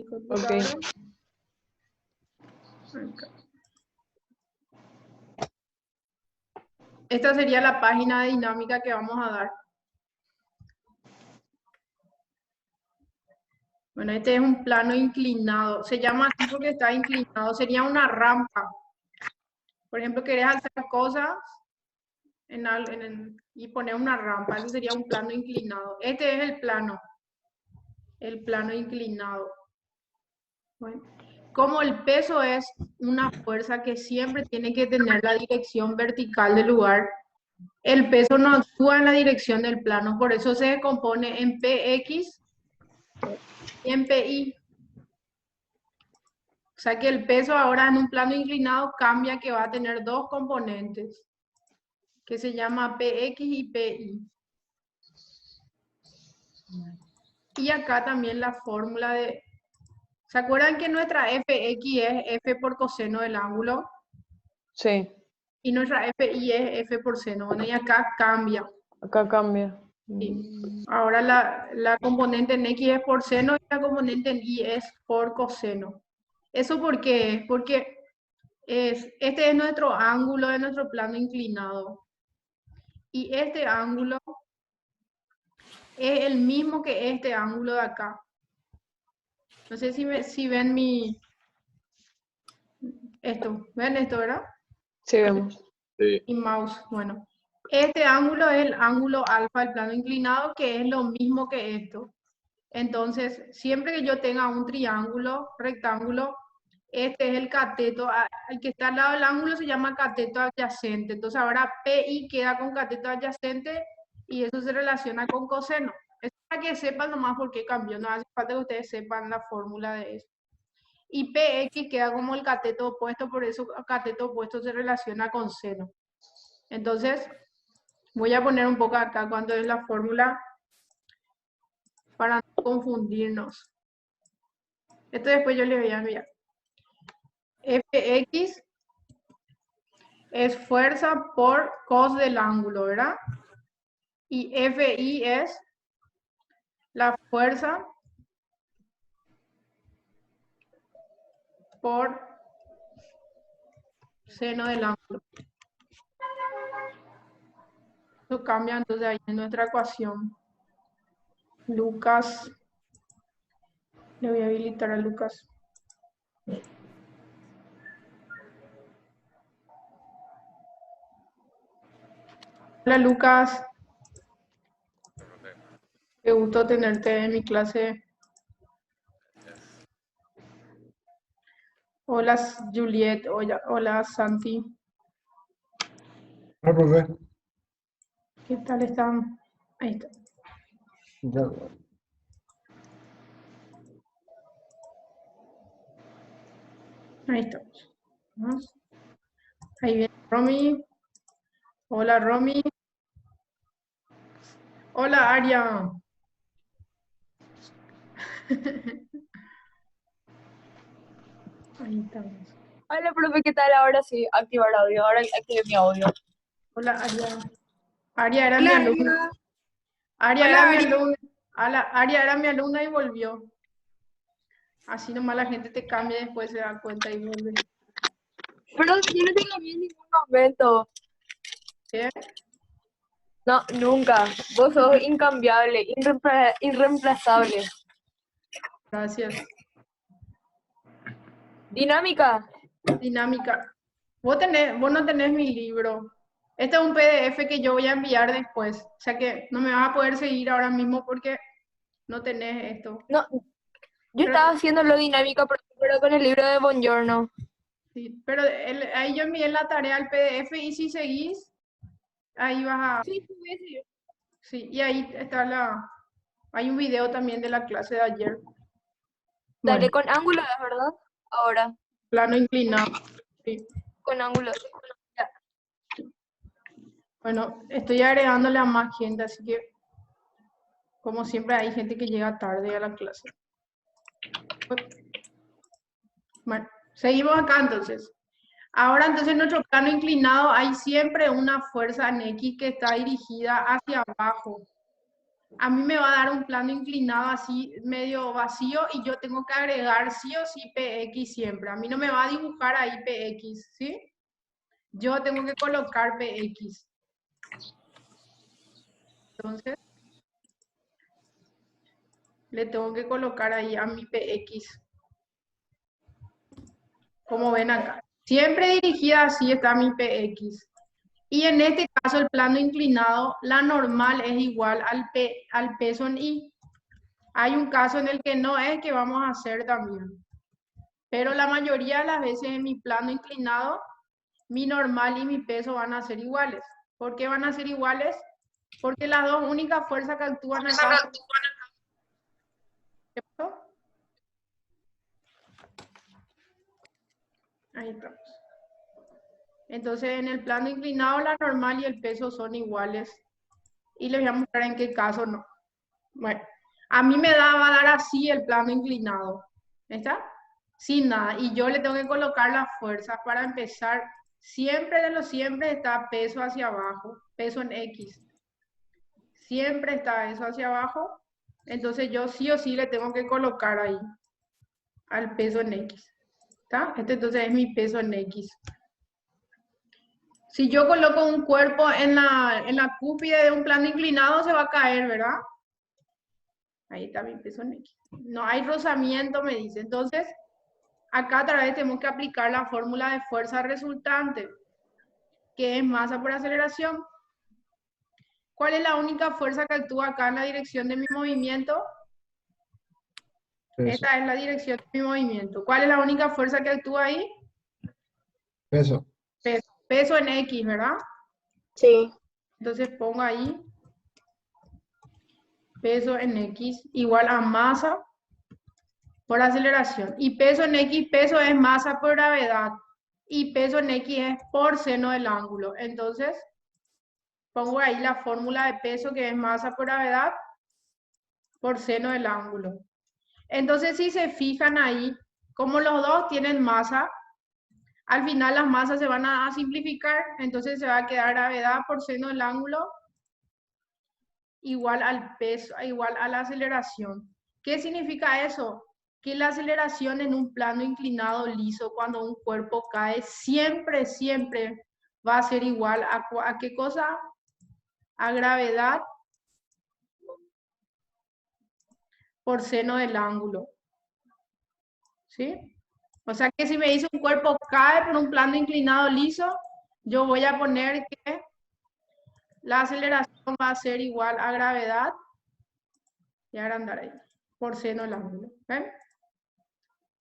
Ok. Esta sería la página de dinámica que vamos a dar. Bueno, este es un plano inclinado. Se llama así porque está inclinado. Sería una rampa. Por ejemplo, querés hacer cosas y poner una rampa. Ese sería un plano inclinado. Este es el plano inclinado. Bueno, como el peso es una fuerza que siempre tiene que tener la dirección vertical del lugar, el peso no actúa en la dirección del plano, por eso se compone en Px y en Pi. O sea que el peso ahora en un plano inclinado cambia, que va a tener dos componentes, que se llama Px y Pi. Y acá también la fórmula de... ¿Se acuerdan que nuestra Fx es F por coseno del ángulo? Sí, Y nuestra Fi es F por seno. Bueno, y acá cambia. acá cambia. Sí. Ahora la componente en X es por seno y la componente en Y es por coseno. ¿Eso por qué es? Porque este es nuestro ángulo de nuestro plano inclinado. Y este ángulo es el mismo que este ángulo de acá. No sé si ven esto. ¿Ven esto, verdad? Sí, vemos. Sí. Y mouse. Bueno, este ángulo es el ángulo alfa del plano inclinado, que es lo mismo que esto. Entonces, siempre que yo tenga un triángulo, rectángulo, este es el cateto, el que está al lado del ángulo se llama cateto adyacente. Entonces ahora PI queda con cateto adyacente y eso se relaciona con coseno. Es para que sepan nomás por qué cambió, no hace falta que ustedes sepan la fórmula de eso. Y PX queda como el cateto opuesto, por eso cateto opuesto se relaciona con seno. Entonces, voy a poner un poco acá cuánto es la fórmula para no confundirnos. Esto después yo les voy a enviar. Fx es fuerza por cos del ángulo, ¿verdad? Y Fi es la fuerza por seno del ángulo. Eso cambia entonces ahí en nuestra ecuación. Lucas, le voy a habilitar a Lucas. Hola Lucas, qué gusto tenerte en mi clase. Hola Juliet, hola Santi. Hola, profe. ¿Qué tal están? Ahí está. Ya. Ahí estamos. ¿Vamos? Ahí viene Romy. Hola Romy. Hola Aria. Ahí estamos. Hola, profe, ¿qué tal? Ahora sí, activar audio. Ahora activé mi audio. Hola Aria. Aria era mi Hola, alumna. Aria Hola, era mi Ari. alumna. Aria era mi alumna y volvió. Así nomás la gente te cambia y después se da cuenta y vuelve. Pero yo no te cambié en ningún momento. ¿Qué? No, nunca. Vos sos incambiable, irreemplazable. Gracias. Dinámica. Dinámica. Vos no tenés mi libro. Este es un PDF que yo voy a enviar después. O sea que no me vas a poder seguir ahora mismo porque no tenés esto. No, yo Pero, estaba haciendo lo dinámica, pero con el libro de Bongiorno. sí, pero ahí yo envié la tarea al PDF y si seguís, ahí vas a... Sí, sí, voy a seguir. Sí, y ahí está hay un video también de la clase de ayer. Bueno, Dale, con ángulo, ¿verdad? Ahora, plano inclinado. Sí. con ángulo. Ya. Bueno, estoy agregándole a más gente, así que como siempre hay gente que llega tarde a la clase. Bueno, seguimos acá entonces. Ahora entonces en nuestro plano inclinado hay siempre una fuerza en X que está dirigida hacia abajo. a mí me va a dar un plano inclinado así medio vacío y yo tengo que agregar sí o sí PX siempre. A mí no me va a dibujar ahí PX, ¿sí? Yo tengo que colocar PX. Entonces, le tengo que colocar ahí a mi PX. Como ven acá. Siempre dirigida así está mi PX. Y en este caso el plano inclinado, la normal es igual al peso en Y. Hay un caso en el que no es, que vamos a hacer también. Pero la mayoría de las veces en mi plano inclinado, mi normal y mi peso van a ser iguales. ¿Por qué van a ser iguales? Porque las dos únicas fuerzas que actúan acá. ¿Qué pasó? Ahí estamos. Entonces, en el plano inclinado, la normal y el peso son iguales. Y les voy a mostrar en qué caso no. Bueno, a mí va a dar así el plano inclinado. ¿Está? Sin nada. Y yo le tengo que colocar las fuerzas para empezar. Siempre de lo siempre está peso hacia abajo, peso en X. Siempre está eso hacia abajo. Entonces yo sí o sí le tengo que colocar ahí al peso en X. ¿Está? Este entonces es mi peso en X. Si yo coloco un cuerpo en la cúspide de un plano inclinado, se va a caer, ¿verdad? Ahí está mi peso en X. No hay rozamiento, me dice. Entonces, acá otra vez tenemos que aplicar la fórmula de fuerza resultante, que es masa por aceleración. ¿Cuál es la única fuerza que actúa acá en la dirección de mi movimiento? Peso. Esta es la dirección de mi movimiento. ¿Cuál es la única fuerza que actúa ahí? Peso. Peso. Peso en X, ¿verdad? Sí. Entonces pongo ahí peso en X igual a masa por aceleración. Y peso en X, peso es masa por gravedad. Y peso en X es por seno del ángulo. Entonces, pongo ahí la fórmula de peso, que es masa por gravedad por seno del ángulo. Entonces, si se fijan ahí, como los dos tienen masa, al final las masas se van a simplificar. Entonces se va a quedar gravedad por seno del ángulo igual al peso, igual a la aceleración. ¿Qué significa eso? Que la aceleración en un plano inclinado liso, cuando un cuerpo cae, siempre, siempre va a ser igual a ¿qué cosa? A gravedad por seno del ángulo. ¿Sí? O sea que si me dice un cuerpo cae por un plano inclinado liso, yo voy a poner que la aceleración va a ser igual a gravedad, y agrandar ahí, por seno del ángulo. ¿Ven?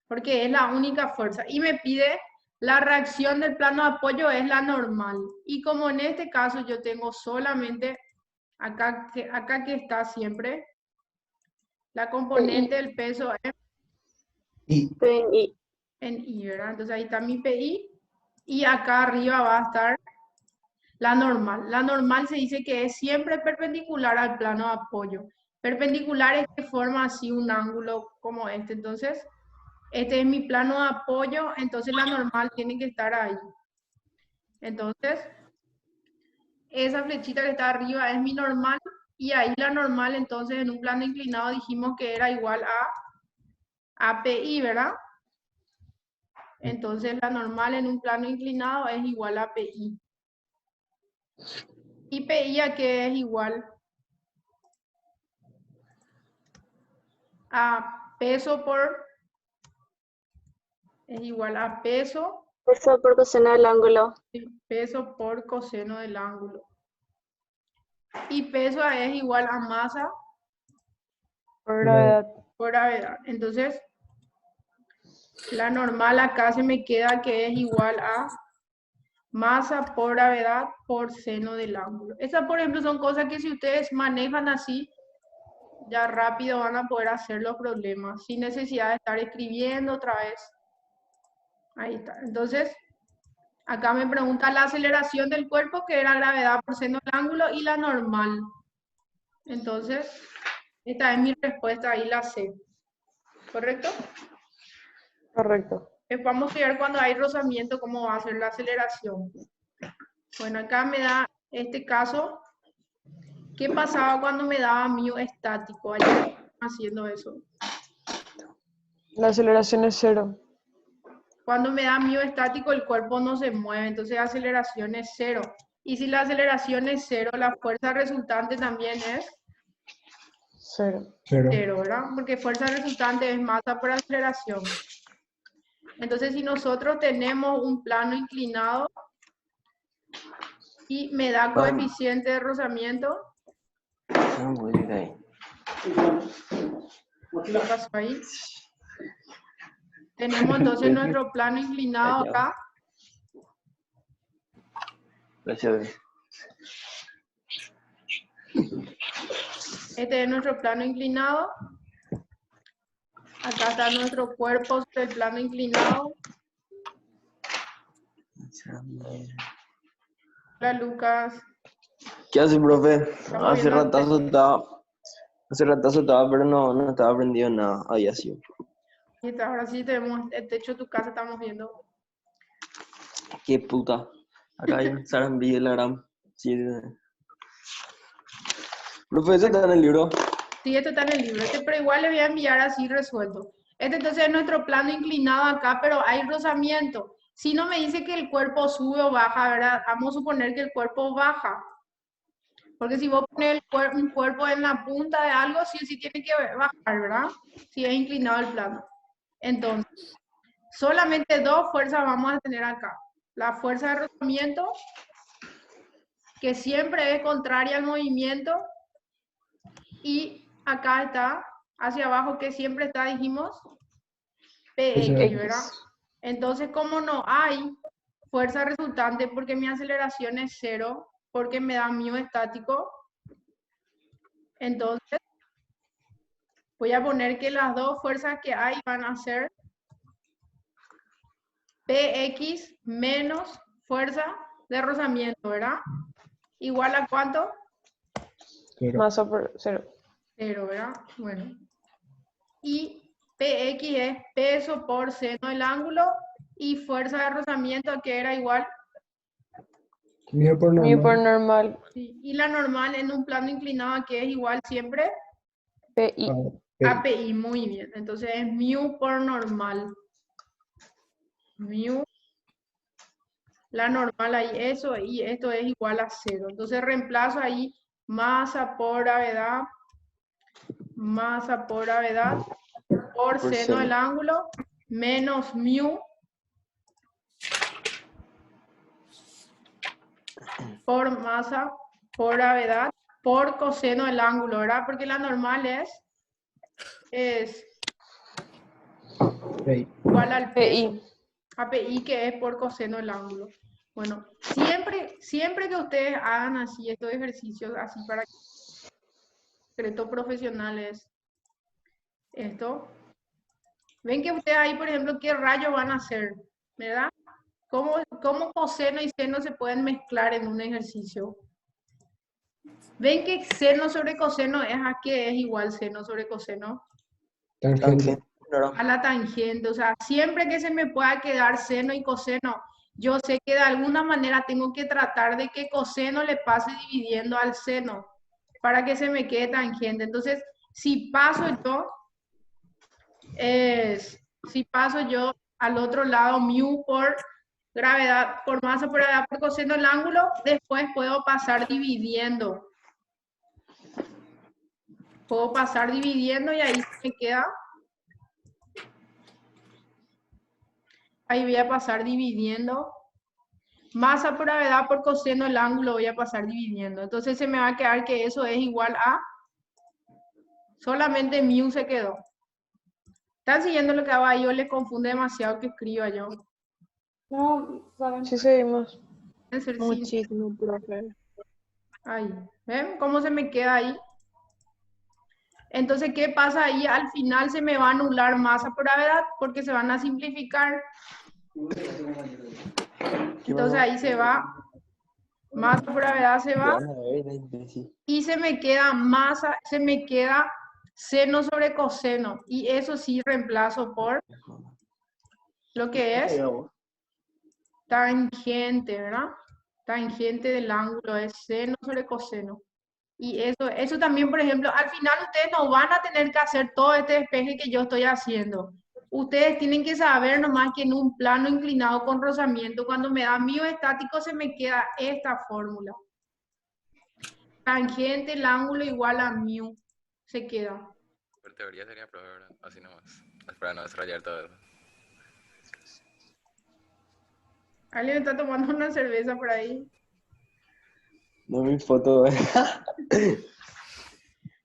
Porque es la única fuerza. Y me pide la reacción del plano de apoyo es la normal. Y como en este caso yo tengo solamente acá que está siempre, la componente del peso es Y en I, ¿verdad? Entonces ahí está mi PI. Y acá arriba va a estar la normal. La normal se dice que es siempre perpendicular al plano de apoyo. Perpendicular es que forma así un ángulo como este. Entonces, este es mi plano de apoyo, entonces la normal tiene que estar ahí. Entonces, esa flechita que está arriba es mi normal, y ahí la normal, entonces en un plano inclinado dijimos que era igual a API, ¿verdad? Entonces la normal en un plano inclinado es igual a PI. ¿Y PI a qué es igual? A peso por... Es igual a peso, Peso por coseno del ángulo. peso por coseno del ángulo. Y peso es igual a masa Por gravedad. por gravedad. Entonces, la normal acá se me queda que es igual a masa por gravedad por seno del ángulo. Esas, por ejemplo, son cosas que si ustedes manejan así, ya rápido van a poder hacer los problemas, sin necesidad de estar escribiendo otra vez. Ahí está. Entonces, acá me pregunta la aceleración del cuerpo, que era gravedad por seno del ángulo, y la normal. Entonces, esta es mi respuesta, ahí la C. ¿Correcto? Correcto. Vamos a ver cuando hay rozamiento cómo va a ser la aceleración. Bueno, acá me da este caso ¿Qué pasaba cuando me daba mu estático? Ayer haciendo eso. La aceleración es 0. Cuando me da mu estático, el cuerpo no se mueve, entonces la aceleración es 0. Y si la aceleración es 0, la fuerza resultante también es 0. 0. 0, ¿verdad? Porque fuerza resultante es masa por aceleración. Entonces, si nosotros tenemos un plano inclinado y me da coeficiente de rozamiento, ¿qué pasó ahí? Tenemos entonces nuestro plano inclinado acá. Gracias. Este es nuestro plano inclinado. Acá está nuestro cuerpo sobre el plano inclinado. Hola, Lucas. ¿Qué hace, profe? Estamos Hace viendo el ratazo estaba, pero no estaba aprendido nada. Ahí así. y ahora sí tenemos el techo de tu casa, estamos viendo. Qué puta. Acá hay un Sarambí de la gran. Sí. Profe, ¿eso está en el libro? Sí, esto está en el libro, pero igual le voy a enviar así resuelto. Este entonces es nuestro plano inclinado acá, pero hay rozamiento. Si no me dice que el cuerpo sube o baja, ¿verdad? Vamos a suponer que el cuerpo baja. Porque si vos pones un cuerpo en la punta de algo, sí o sí tiene que bajar, ¿verdad? Si es inclinado el plano. Entonces, solamente dos fuerzas vamos a tener acá. La fuerza de rozamiento, que siempre es contraria al movimiento, y acá está, hacia abajo, que siempre está, dijimos, PX, ¿verdad? Entonces, como no hay fuerza resultante porque mi aceleración es 0, porque me da mu estático, entonces voy a poner que las dos fuerzas que hay van a ser PX menos fuerza de rozamiento, ¿verdad? ¿Igual a cuánto? 0. Masa por 0. 0, ¿verdad? Bueno. Y PX es peso por seno del ángulo y fuerza de rozamiento, que era igual. Mío por Mu por normal. normal. Sí. Y la normal en un plano inclinado, que es igual siempre PI. a PI. Muy bien. Entonces es mu por normal. Mu. La normal ahí, eso, y esto es igual a 0. Entonces reemplazo ahí masa por gravedad por seno del ángulo menos mu por masa por gravedad por coseno del ángulo, ¿verdad? Porque la normal es igual al peso, PI. a PI, que es por coseno del ángulo. Bueno, siempre que ustedes hagan así estos ejercicios, así para secreto profesional es esto. Ven que ustedes ahí, por ejemplo, qué rayos van a hacer, ¿verdad? ¿Cómo coseno y seno se pueden mezclar en un ejercicio? ¿Ven que seno sobre coseno es a qué es igual seno sobre coseno? Tangente. A la tangente. O sea, siempre que se me pueda quedar seno y coseno, yo sé que de alguna manera tengo que tratar de que coseno le pase dividiendo al seno para que se me quede tangente. Entonces, si paso yo al otro lado mu por gravedad, por masa por gravedad por coseno del ángulo, después puedo pasar dividiendo. Puedo pasar dividiendo y ahí me queda. Ahí voy a pasar dividiendo. Masa por gravedad por coseno del ángulo voy a pasar dividiendo. Entonces se me va a quedar que eso es igual a... Solamente mu se quedó. ¿Están siguiendo lo que hago ahí? Yo le confunde demasiado que escriba yo. No, saben. Sí seguimos. Es el Muchísimo, profe. ahí. ¿Ven cómo se me queda ahí? Entonces, ¿qué pasa ahí? Al final se me va a anular masa por gravedad porque se van a simplificar. Entonces ahí se va, masa por gravedad se va y se me queda masa, se me queda seno sobre coseno. Y eso sí reemplazo por lo que es tangente, ¿verdad? Tangente del ángulo es seno sobre coseno. Y eso también, por ejemplo, al final ustedes no van a tener que hacer todo este despeje que yo estoy haciendo. Ustedes tienen que saber nomás que en un plano inclinado con rozamiento, cuando me da mío estático, se me queda esta fórmula. Tangente, el ángulo igual a mu. Se queda. Por teoría sería probar, ¿verdad? Así nomás. Para no desarrollar todo eso. ¿Alguien está tomando una cerveza por ahí? No mi foto.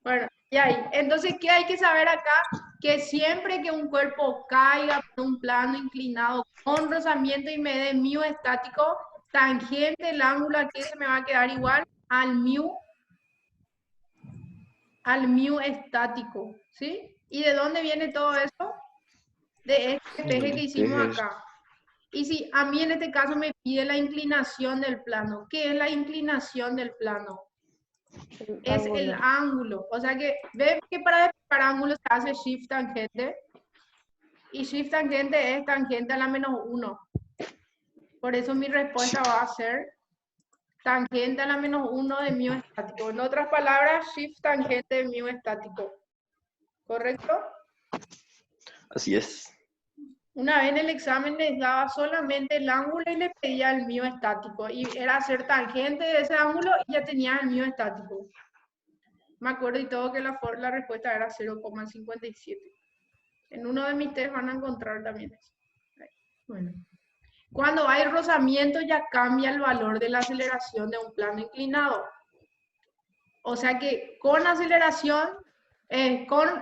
Bueno, y ahí. Entonces, ¿qué hay que saber acá? Que siempre que un cuerpo caiga por un plano inclinado con rozamiento y me dé mu estático, tangente, el ángulo aquí se me va a quedar igual al mu estático, ¿sí? ¿Y de dónde viene todo eso? De este despeje que hicimos acá. Y si a mí en este caso me pide la inclinación del plano, ¿qué es la inclinación del plano? Es el ángulo. O sea que, ven que para despejar ángulo se hace shift tangente. Y shift tangente es tangente a la -1. Por eso mi respuesta va a ser tangente a la -1 de mu estático. En otras palabras, shift tangente de mu estático. ¿Correcto? Así es. Una vez en el examen les daba solamente el ángulo y les pedía el mu estático. Y era hacer tangente de ese ángulo y ya tenía el mu estático. Me acuerdo y todo que la respuesta era 0,57. En uno de mis test van a encontrar también eso. Bueno. Cuando hay rozamiento ya cambia el valor de la aceleración de un plano inclinado. O sea que con aceleración,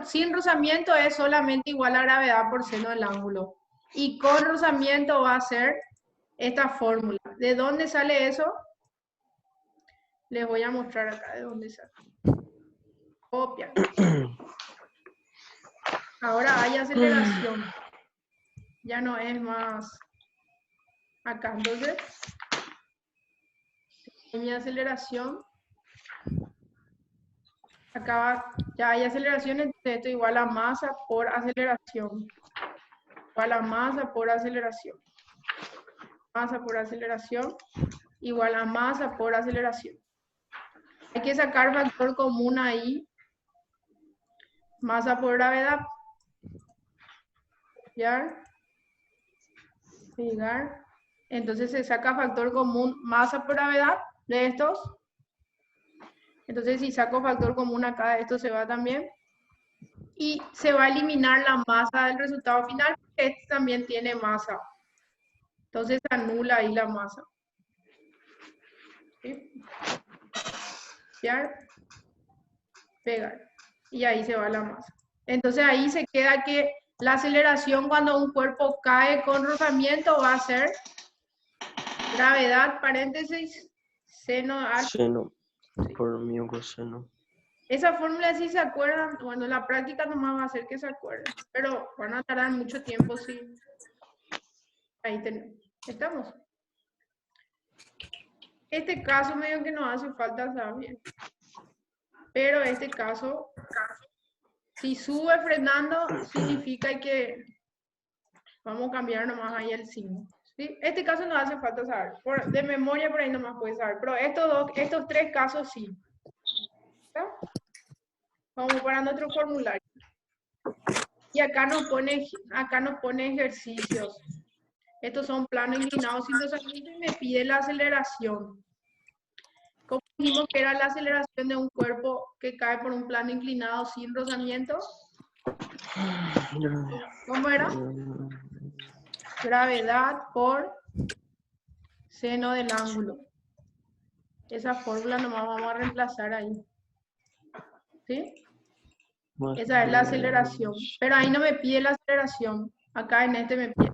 sin rozamiento es solamente igual a gravedad por seno del ángulo. Y con rozamiento va a ser esta fórmula. ¿De dónde sale eso? Les voy a mostrar acá de dónde sale. Copia. Ahora hay aceleración. Ya no es más acá. Entonces, mi aceleración. Acá ya hay aceleración, entonces esto igual a masa por aceleración. Igual a masa por aceleración. Masa por aceleración igual a masa por aceleración. Hay que sacar factor común ahí. Masa por gravedad. ¿Ya? Pegar. Entonces se saca factor común masa por gravedad de estos. Entonces si saco factor común acá, esto se va también. Y se va a eliminar la masa del resultado final, porque este también tiene masa. Entonces se anula ahí la masa. ¿Sí? Copiar, pegar. Y ahí se va la masa. Entonces ahí se queda que la aceleración cuando un cuerpo cae con rozamiento va a ser gravedad, paréntesis, seno alfa. Seno. Por mu coseno. Esa fórmula sí se acuerdan, bueno, la práctica nomás va a hacer que se acuerden, pero van a tardar mucho tiempo, sí. Ahí tenemos. ¿Estamos? Este caso medio que nos hace falta saber. Pero este caso, si sube frenando, significa que vamos a cambiar nomás ahí el signo. ¿Sí? Este caso nos hace falta saber. De memoria por ahí nomás puedes saber, pero estos tres casos sí. ¿Está? Vamos para nuestro formulario. Y acá nos pone ejercicios. Estos son planos inclinados sin rozamiento y me pide la aceleración. ¿Cómo dijimos que era la aceleración de un cuerpo que cae por un plano inclinado sin rozamiento? ¿Cómo era? Gravedad por seno del ángulo. Esa fórmula nomás vamos a reemplazar ahí. ¿Sí? Esa es la aceleración. Pero ahí no me pide la aceleración. Acá en este me pide.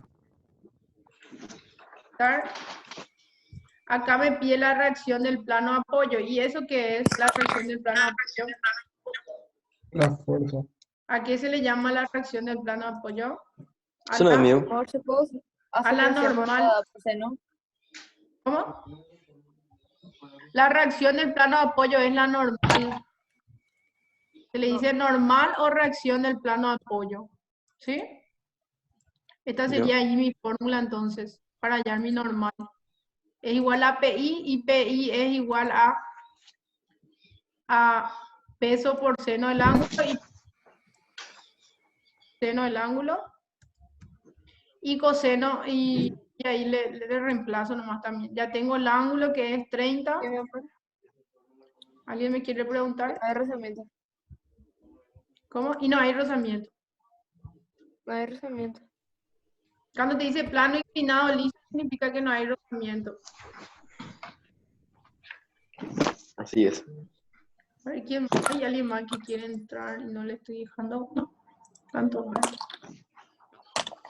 Acá me pide la reacción del plano de apoyo. ¿Y eso qué es la reacción del plano de apoyo? La fuerza. ¿A qué se le llama la reacción del plano de apoyo? Eso no es mío. Mejor se puede A la normal. ¿No? ¿Cómo? La reacción del plano de apoyo es la normal. Se le dice normal o reacción del plano de apoyo. ¿Sí? Esta sería ahí mi fórmula entonces, para hallar mi normal. Es igual a PI y PI es igual a a peso por seno del ángulo y seno del ángulo y coseno y ahí le reemplazo nomás también. Ya tengo el ángulo que es 30. ¿Qué me acuerdo? ¿Alguien me quiere preguntar? No hay rozamiento. ¿Cómo? Y no hay rozamiento. No hay rozamiento. Cuando te dice plano inclinado liso, significa que no hay rozamiento. Así es. A ver, ¿quién más? Hay alguien más que quiere entrar y no le estoy dejando. No, tanto más.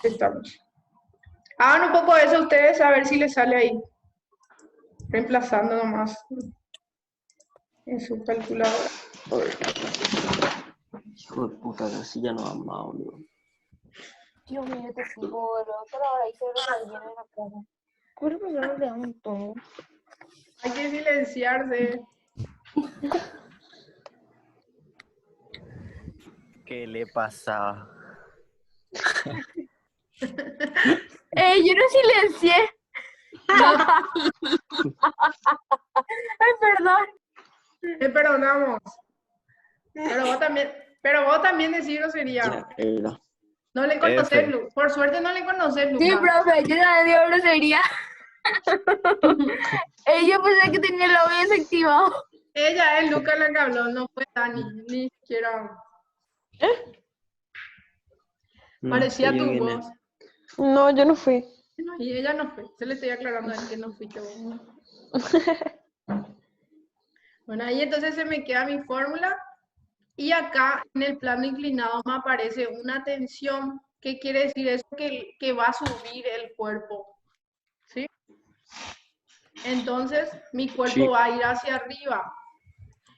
Estamos. Hagan un poco de eso ustedes a ver si les sale ahí. Reemplazando nomás en su calculadora. Hijo de puta, la silla no va más, boludo. Dios mío, te sigo, boludo. Toda hora hice relleno en la cara. ¿Cuál persona le da un tono? Hay que silenciarse. ¿Qué le pasa? Yo no silencié. Ay, perdón. Te perdonamos. Pero vos también decís grosería. Ya era. No le conoces, F. Lu. Por suerte no le conoces, Sí, Lucas. profe, yo no digo grosería. Yo pensé que tenía el audio desactivado. Ella es Lucas la que habló, no fue Dani, ni siquiera. No, Parecía sé tu quién es. voz. No, yo no fui. Y ella no fue. Se le estoy aclarando a él que no fuiste vos. Bueno, ahí entonces se me queda mi fórmula. Y acá en el plano inclinado me aparece una tensión. ¿Qué quiere decir eso? Que va a subir el cuerpo. ¿Sí? Entonces mi cuerpo Sí. va a ir hacia arriba.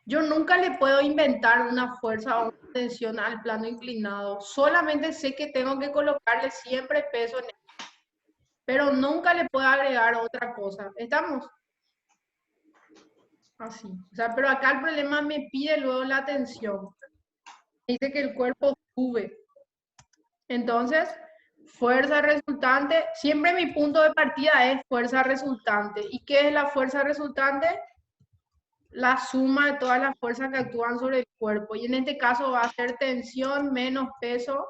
Yo nunca le puedo inventar una fuerza o una tensión al plano inclinado. Solamente sé que tengo que colocarle siempre peso en él. Pero nunca le puedo agregar otra cosa. ¿Estamos? Así. O sea, pero acá el problema me pide luego la tensión. Dice que el cuerpo sube. Entonces, fuerza resultante. Siempre mi punto de partida es fuerza resultante. ¿Y qué es la fuerza resultante? La suma de todas las fuerzas que actúan sobre el cuerpo. Y en este caso va a ser tensión menos peso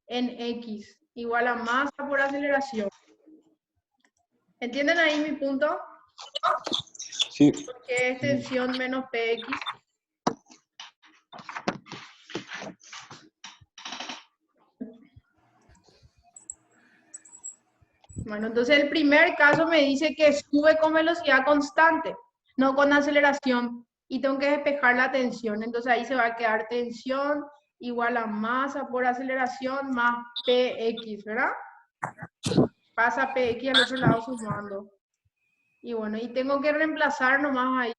en X, igual a masa por aceleración. ¿Entienden ahí mi punto? Sí. Que es tensión menos PX. Bueno, entonces el primer caso me dice que sube con velocidad constante, no con aceleración, y tengo que despejar la tensión. Entonces ahí se va a quedar tensión igual a masa por aceleración más PX, ¿verdad? Pasa PX al otro lado sumando. Y bueno, y tengo que reemplazar nomás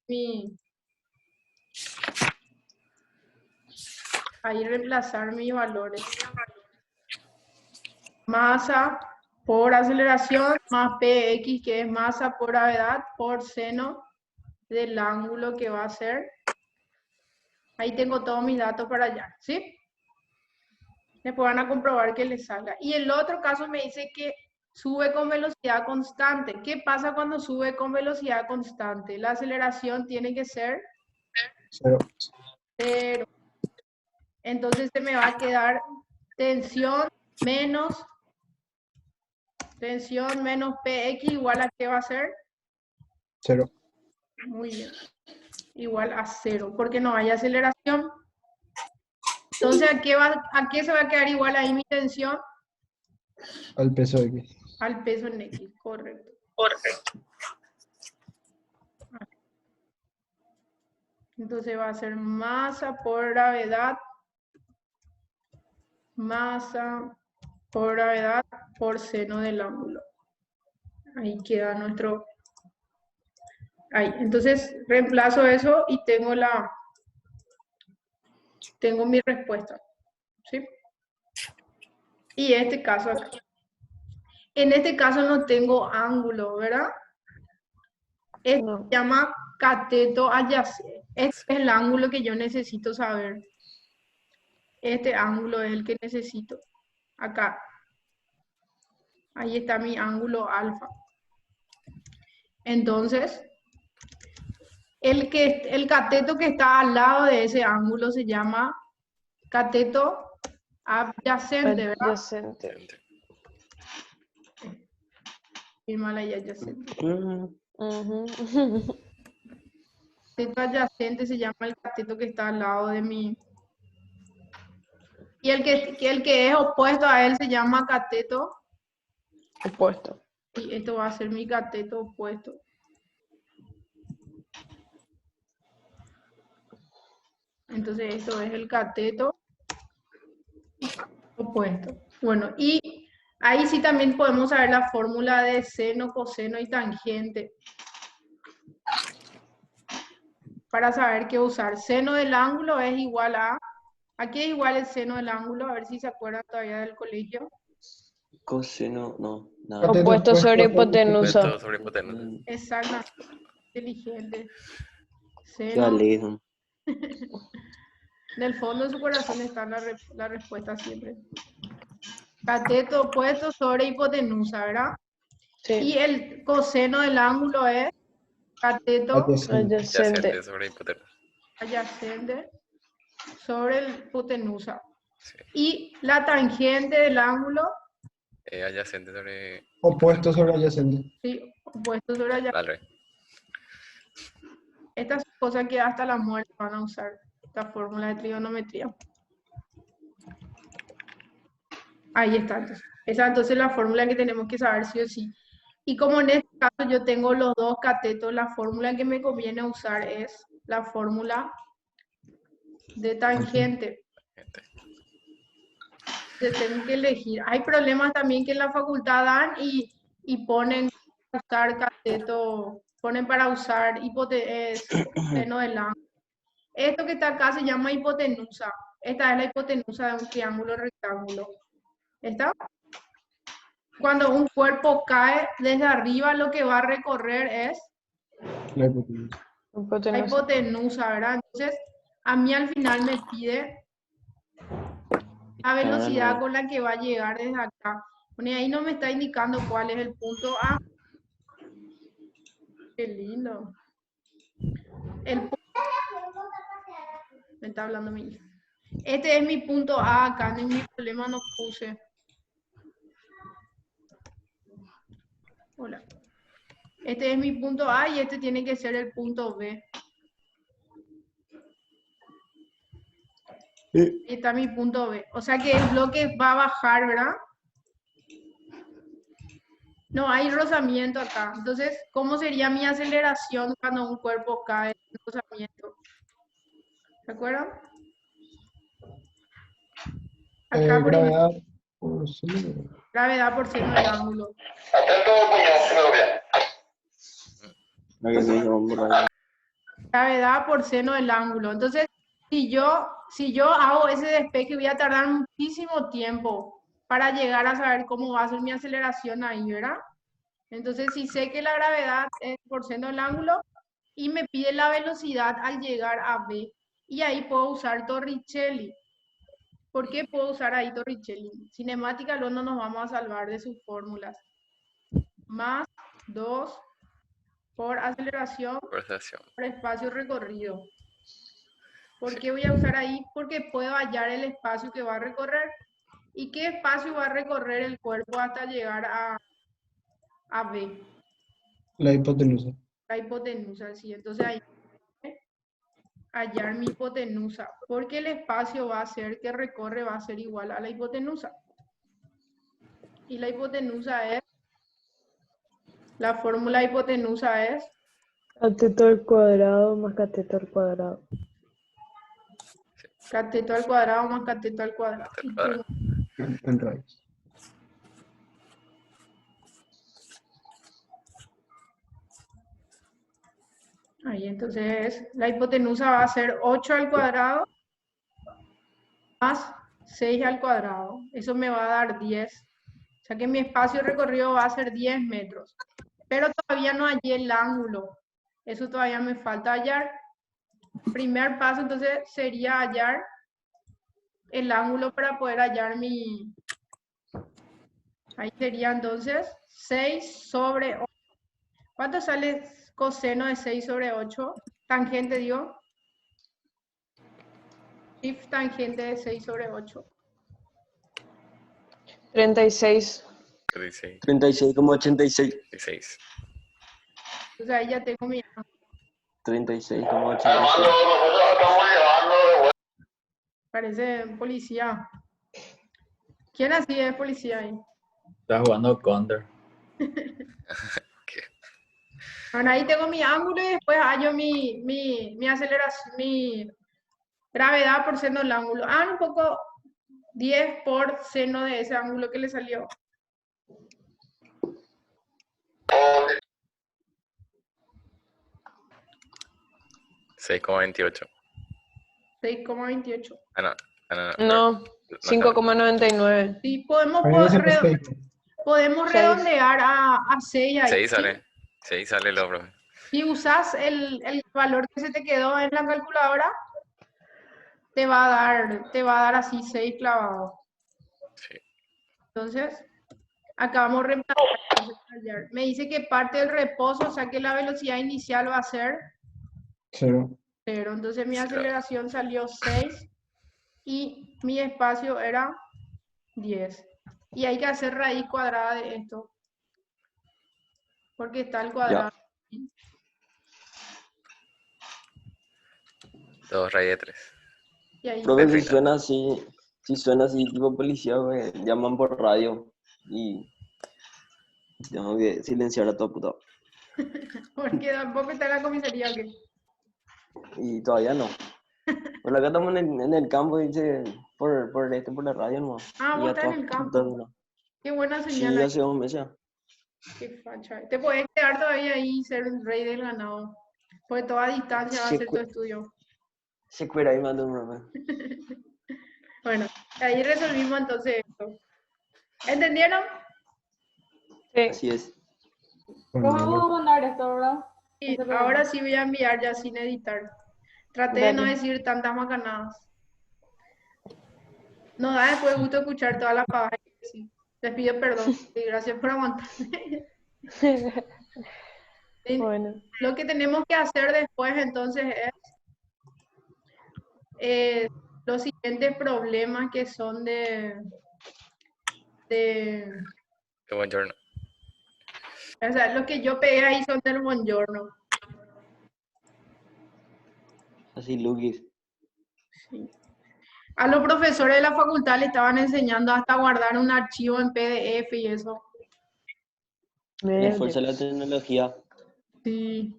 ahí reemplazar mis valores. Masa por aceleración más PX, que es masa por gravedad, por seno del ángulo que va a ser. Ahí tengo todos mis datos para allá, ¿sí? Después van a comprobar que les salga. Y el otro caso me dice que sube con velocidad constante. ¿Qué pasa cuando sube con velocidad constante? La aceleración tiene que ser 0. Entonces se me va a quedar tensión menos PX igual a ¿qué va a ser? 0. Muy bien. Igual a 0, porque no hay aceleración. Entonces, ¿a qué se va a quedar igual ahí mi tensión? Al peso X. Al peso en X, correcto. Entonces va a ser masa por gravedad, masa por gravedad por seno del ángulo. Ahí queda nuestro... Ahí. Entonces reemplazo eso y tengo mi respuesta. ¿Sí? Y este caso acá. En este caso no tengo ángulo, ¿verdad? Esto No. se llama cateto adyacente. Este es el ángulo que yo necesito saber. Este ángulo es el que necesito. Acá. Ahí está mi ángulo alfa. Entonces, El cateto que está al lado de ese ángulo se llama cateto adyacente, ¿verdad? Adyacente. Gente. Qué mala y adyacente. Ujú. Cateto adyacente se llama el cateto que está al lado de mi... Y el que es opuesto a él se llama cateto. Opuesto. Y esto va a ser mi cateto opuesto. Entonces esto es el cateto opuesto. Bueno, y ahí sí también podemos saber la fórmula de seno, coseno y tangente. Para saber qué usar. Seno del ángulo es igual a... Aquí es igual el seno del ángulo, a ver si se acuerdan todavía del colegio. Coseno, no, nada. Cateto Opuesto sobre opuesto. hipotenusa. Opuesto sobre hipotenusa. Exactamente. Inteligente. Qué Seno. alegre. Del fondo de su corazón está la respuesta siempre. Cateto opuesto sobre hipotenusa, ¿verdad? Sí. Y el coseno del ángulo es cateto Adyacente. Adyacente. Adyacente sobre hipotenusa. adyacente sobre el hipotenusa. Sí. Y la tangente del ángulo, Adyacente sobre... Opuesto sobre adyacente. sí, opuesto sobre allá. Al revés. Estas son cosas que hasta la muerte van a usar, esta fórmula de trigonometría. Ahí está, entonces. Esa entonces es la fórmula que tenemos que saber sí o sí. Y como en este caso yo tengo los dos catetos, la fórmula que me conviene usar es la fórmula de tangente. Gente. Entonces tengo que elegir. Hay problemas también que en la facultad dan y ponen para usar cateto, ponen para usar seno del ángulo. Esto que está acá se llama hipotenusa. Esta es la hipotenusa de un triángulo rectángulo. ¿Está? Cuando un cuerpo cae desde arriba, lo que va a recorrer es La hipotenusa. la Hipotenusa. hipotenusa, ¿verdad? Entonces, a mí al final me pide la velocidad con la que va a llegar desde acá. Bueno, y ahí no me está indicando cuál es el punto A. Qué lindo. Me está hablando mi hija. Este es mi punto A acá, en mi problema no puse. Hola. Este es mi punto A y este tiene que ser el punto B. Ahí está mi punto B. O sea que el bloque va a bajar, ¿verdad? No, hay rozamiento acá. Entonces, ¿cómo sería mi aceleración cuando un cuerpo cae en rozamiento? ¿Se acuerdan? Acá por Gravedad por seno. gravedad por seno del ángulo. Gravedad por seno del ángulo. Entonces, si yo hago ese despeje, voy a tardar muchísimo tiempo para llegar a saber cómo va a ser mi aceleración ahí, ¿verdad? Entonces, si sé que la gravedad es por seno del ángulo y me pide la velocidad al llegar a B, y ahí puedo usar Torricelli. ¿Por qué puedo usar ahí Torricelli? Cinemática, luego no nos vamos a salvar de sus fórmulas. Más 2 por aceleración Conversación. por espacio recorrido. ¿Por qué voy a usar ahí? Porque puedo hallar el espacio que va a recorrer. ¿Y qué espacio va a recorrer el cuerpo hasta llegar a B? La hipotenusa. La hipotenusa, sí. Entonces ahí hallar mi hipotenusa. Porque el espacio va a ser que recorre va a ser igual a la hipotenusa. Y la hipotenusa es, la fórmula de hipotenusa es Cateto al cuadrado más cateto al cuadrado. cateto al cuadrado más cateto al cuadrado. En raíz. Ahí entonces la hipotenusa va a ser 8 al cuadrado más 6 al cuadrado. Eso me va a dar 10. O sea que mi espacio recorrido va a ser 10 metros. Pero todavía no hallé el ángulo. Eso todavía me falta hallar. Primer paso entonces sería hallar el ángulo para poder hallar mi... Ahí sería entonces 6 sobre 8. ¿Cuánto sale coseno de 6 sobre 8? Tangente dio. Shift tangente de 6/8. 36. 36. 36,86. 16. O sea, ahí ya tengo mi... 36,86. Parece policía. ¿Quién así es policía ahí? Está jugando Counter. Bueno, ahí tengo mi ángulo y después hallo mi aceleración, mi gravedad por seno del ángulo. Un poco 10 por seno de ese ángulo que le salió. $6,28. 6,28. No. No, 5,99. Sí, podemos, Ahí dice mistake. podemos Seis. redondear a 6 ahí. 6 sale. 6 sale el profe. Si usas el valor que se te quedó en la calculadora, te va a dar así 6 clavados. Sí. Entonces, acá vamos a reemplazar. Me dice que parte del reposo, o sea que la velocidad inicial va a ser 0. 0. Entonces mi Cero. aceleración salió 6 y mi espacio era 10. Y hay que hacer raíz cuadrada de esto. Porque está el cuadrado. 2 raíz de 3. Y ahí Profe, si 30. suena así tipo policía, me llaman por radio y tengo que silenciar a todo puto. porque tampoco está en la comisaría. ¿O qué? Y todavía no. Por acá estamos en el campo, dice, por la radio no. Vos estás en el campo. Qué buena Sí, señal. hace un mes ya. Qué facha. Te puedes quedar todavía ahí y ser un rey del ganado. Porque toda distancia va a ser tu estudio. Se cuera ahí, mando un broma. Bueno, ahí resolvimos entonces esto. ¿Entendieron? Sí. Así es. Vamos a mandar esto, ¿verdad? Sí, ahora sí voy a enviar ya sin editar. Traté de no Dale. decir tantas macanadas. No da después gusto escuchar todas las pavadas. Sí. Les pido perdón y gracias por aguantarme. Bueno. Lo que tenemos que hacer después entonces es los siguientes problemas que son de Buongiorno. o sea, lo que yo pegué ahí son del buongiorno. Así, Luis. Sí. A los profesores de la facultad le estaban enseñando hasta guardar un archivo en PDF y eso. La fuerza de la tecnología. Sí.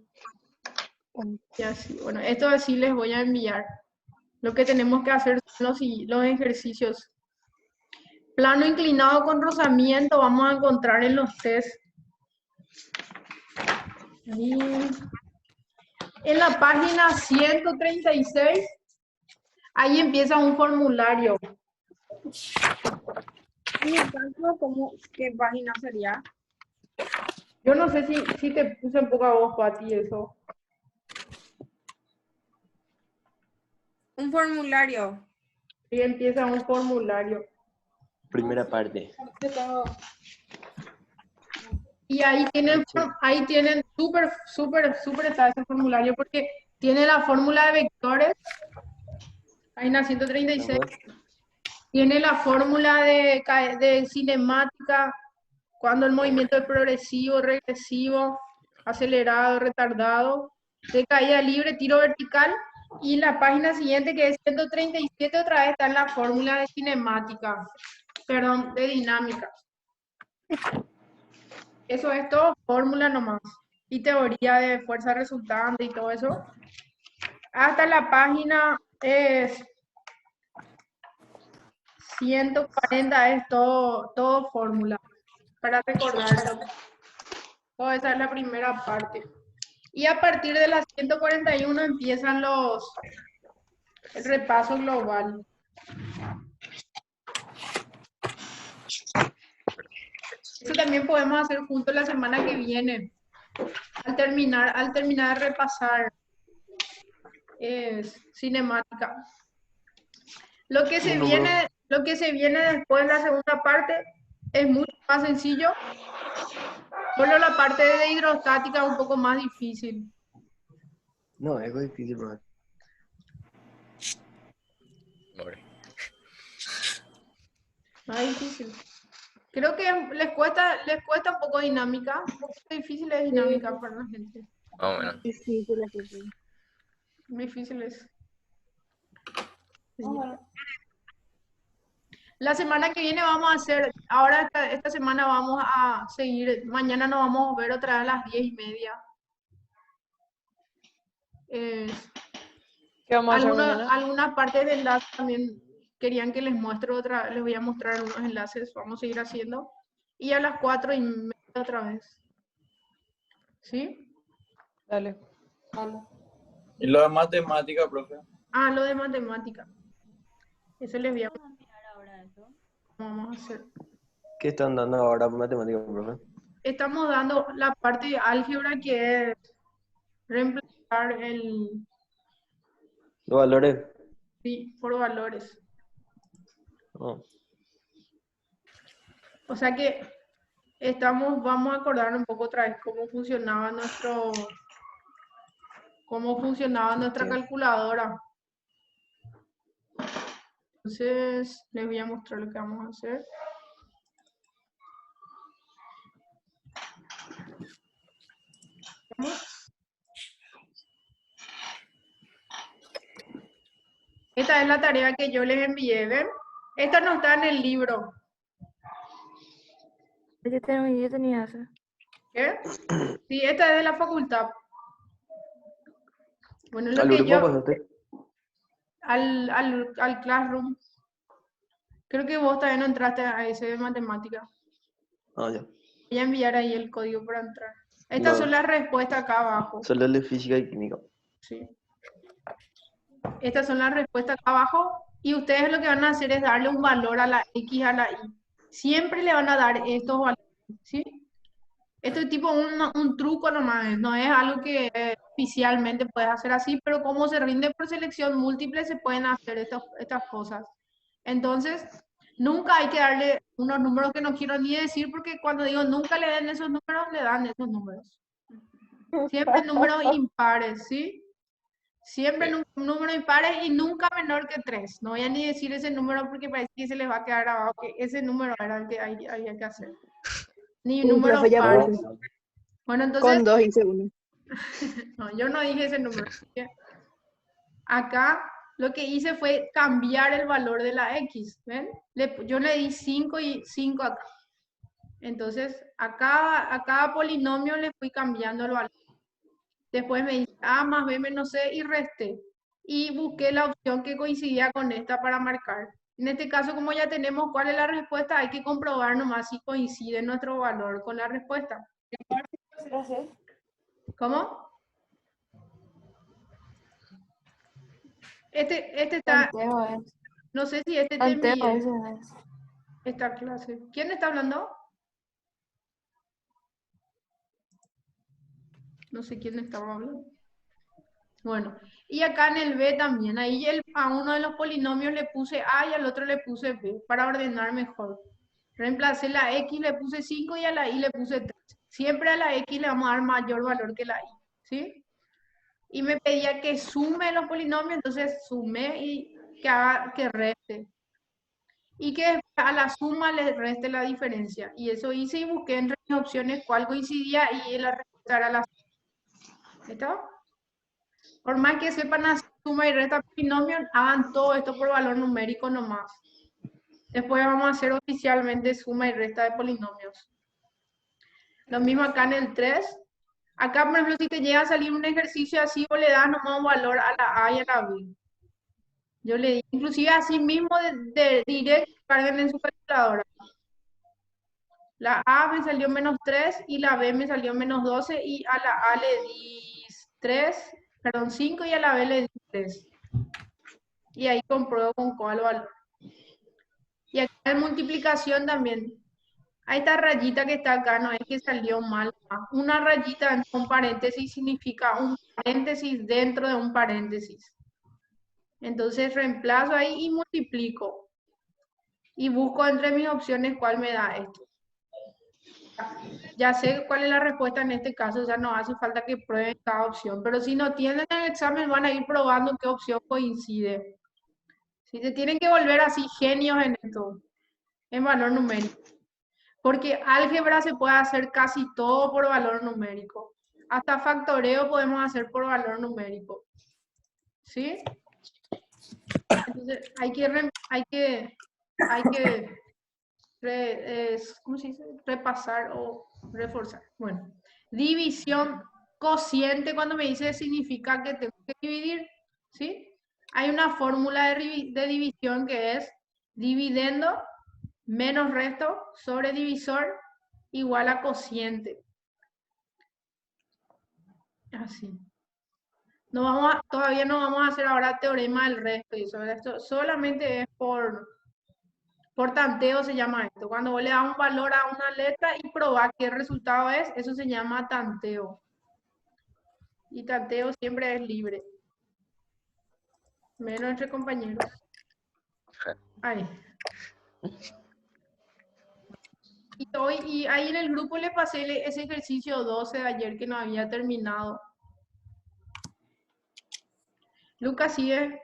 Y así, bueno, esto así les voy a enviar. Lo que tenemos que hacer son los ejercicios. Plano inclinado con rozamiento vamos a encontrar en los test. Y en la página 136, ahí empieza un formulario. ¿Y el cálculo qué página sería? Yo no sé si te puse en poca voz para ti eso. Un formulario. Sí, empieza un formulario. Primera parte. Y ahí tienen súper está ese formulario porque tiene la fórmula de vectores, página 136, tiene la fórmula de cinemática, cuando el movimiento es progresivo, regresivo, acelerado, retardado, de caída libre, tiro vertical, y la página siguiente que es 137 otra vez está en la fórmula de cinemática, perdón, de dinámica. Eso es todo fórmula nomás. Y teoría de fuerza resultante y todo eso. Hasta la página es 140 es todo fórmula. Para recordarlo. Toda esa es la primera parte. Y a partir de las 141 empiezan el repaso global. Eso también podemos hacer juntos la semana que viene. Al terminar de repasar cinemática. Lo que se viene después, la segunda parte, es mucho más sencillo. Solo la parte de hidrostática es un poco más difícil. No, es muy difícil, bro. More. No es difícil. Creo que les cuesta un poco dinámica. Un poquito difícil es dinámica para la gente. Más o menos. Difícil, difícil. Muy difícil es. Bueno, La semana que viene vamos a hacer, ahora esta semana vamos a seguir, mañana nos vamos a ver otra vez a las 10:30. ¿Qué vamos a hacer mañana? Algunas partes del enlace también querían que les muestre otra, les voy a mostrar algunos enlaces, vamos a seguir haciendo. Y a las 4:30 otra vez. ¿Sí? Dale. Y lo de matemática, profe. Ah, lo de matemática. Eso les voy a mostrar cómo vamos a hacer. ¿Qué están dando ahora matemáticas, profe? Estamos dando la parte de álgebra que es reemplazar Los valores. sí, por valores. Oh. O sea que vamos a acordar un poco otra vez cómo funcionaba nuestra calculadora. Entonces, les voy a mostrar lo que vamos a hacer. Esta es la tarea que yo les envié, ¿ven? Esta no está en el libro. yo tenía eso. ¿Qué? Sí, esta es de la facultad. Bueno, lo ¿Al que grupo yo... pasaste? Al Classroom. Creo que vos también no entraste a ese de matemática. Ah, ya. Voy a enviar ahí el código para entrar. Estas No. son las respuestas acá abajo. Solo el de física y química. Sí. Estas son las respuestas acá abajo. Y ustedes lo que van a hacer es darle un valor a la X, a la Y. Siempre le van a dar estos valores. ¿Sí? Esto es tipo un truco nomás. No es algo que oficialmente puedes hacer así, pero como se rinde por selección múltiple, se pueden hacer estas cosas. Entonces, nunca hay que darle unos números que no quiero ni decir, porque cuando digo nunca le den esos números, le dan esos números. Siempre números impares, ¿sí? Siempre números impares y nunca menor que 3. No voy a ni decir ese número porque parece que se les va a quedar grabado que ese número era el que había que hacer. Ni números profe, ya pares. puse. Bueno, entonces... Con 2 hice uno. No, yo no dije ese número. Acá lo que hice fue cambiar el valor de la X, ¿ven? Yo le di 5 y 5 acá. Entonces, a cada polinomio le fui cambiando el valor. Después me dice A más B menos C y resté. Y busqué la opción que coincidía con esta para marcar. En este caso, como ya tenemos cuál es la respuesta, hay que comprobar nomás si coincide nuestro valor con la respuesta. ¿Cómo? Este está... No sé si este te envié esta clase. ¿Quién está hablando? No sé quién estaba hablando. Bueno, y acá en el B también. Ahí a uno de los polinomios le puse A y al otro le puse B para ordenar mejor. Reemplacé la X, le puse 5 y a la Y le puse 3. Siempre a la X le vamos a dar mayor valor que la Y. ¿Sí? Y me pedía que sume los polinomios, entonces sumé y que reste. Y que a la suma le reste la diferencia. Y eso hice y busqué entre mis opciones cuál coincidía y la respuesta era la suma. ¿Está? Por más que sepan hacer suma y resta polinomios, hagan todo esto por valor numérico nomás. Después vamos a hacer oficialmente suma y resta de polinomios. Lo mismo acá en el 3. Acá, por ejemplo, si te llega a salir un ejercicio así, vos le das nomás un valor a la A y a la B. Yo le di, inclusive así mismo de directo, carguen en su calculadora. La A me salió menos 3 y la B me salió menos 12 y a la A le di 5 y a la B le di 3. Y ahí compruebo con cuál valor. Y acá en multiplicación también. A esta rayita que está acá no es que salió mal. Una rayita en un paréntesis significa un paréntesis dentro de un paréntesis. Entonces reemplazo ahí y multiplico. Y busco entre mis opciones cuál me da esto. Ya sé cuál es la respuesta en este caso, o sea, no hace falta que prueben cada opción, pero si no tienen el examen van a ir probando qué opción coincide. Si se tienen que volver así genios en esto, en valor numérico. Porque álgebra se puede hacer casi todo por valor numérico. Hasta factoreo podemos hacer por valor numérico. ¿Sí? Entonces hay que ¿cómo se dice? Repasar o reforzar. Bueno, división cociente cuando me dice significa que tengo que dividir. ¿Sí? Hay una fórmula de división que es dividendo menos resto sobre divisor igual a cociente. Así. Todavía no vamos a hacer ahora teorema del resto y sobre esto. Solamente es por tanteo se llama esto. Cuando vos le das un valor a una letra y probás qué resultado es, eso se llama tanteo. Y tanteo siempre es libre. Menos entre compañeros. Ahí. Y ahí en el grupo le pasé ese ejercicio 12 de ayer que no había terminado. Lucas, sigue.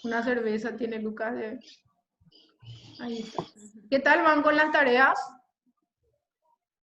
Una cerveza tiene Lucas. Ahí está. ¿Qué tal van con las tareas?